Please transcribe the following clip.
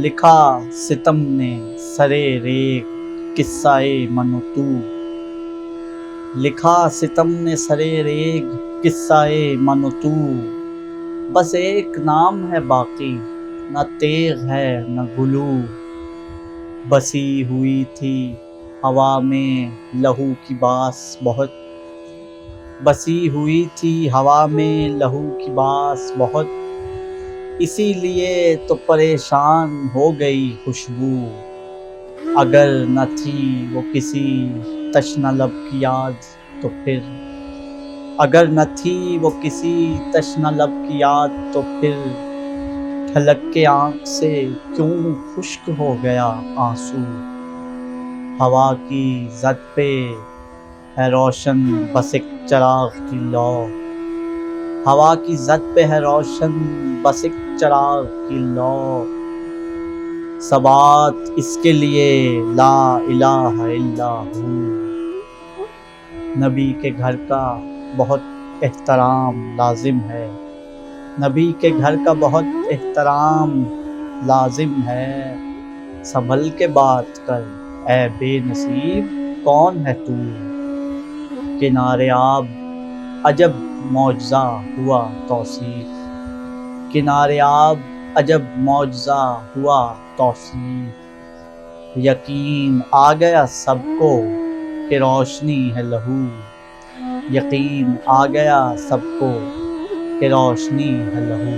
لکھا ستم نے سرے ریگ قصہ من و تو، لکھا ستم نے سرے ریگ قصہ من و تو، بس ایک نام ہے باقی نہ تیغ ہے نہ گلو، بسی ہوئی تھی ہوا میں لہو کی باس بہت، بسی ہوئی تھی ہوا میں لہو کی باس بہت، اسی لیے تو پریشان ہو گئی خوشبو، اگر نہ تھی وہ کسی تشنہ لب کی یاد تو پھر، اگر نہ تھی وہ کسی تشنہ لب کی یاد تو پھر، ٹھلک کے آنکھ سے کیوں خشک ہو گیا آنسو، ہوا کی زد پہ ہے روشن بس ایک چراغ کی لو، ہوا کی زد پہ ہے روشن بس ایک چراغ کی لو، ثبات اس کے لیے لا الہ الا ہو، نبی کے گھر کا بہت احترام لازم ہے، نبی کے گھر کا بہت احترام لازم ہے، سنبھل کے بات کر اے بے نصیب کون ہے تو، کنارے آب عجب معجزہ ہوا توصیف، کنارے آب عجب معجزہ ہوا توصیف، یقین آ گیا سب کو کہ روشنی ہے لہو، یقین آ گیا سب کو کہ روشنی ہے لہو۔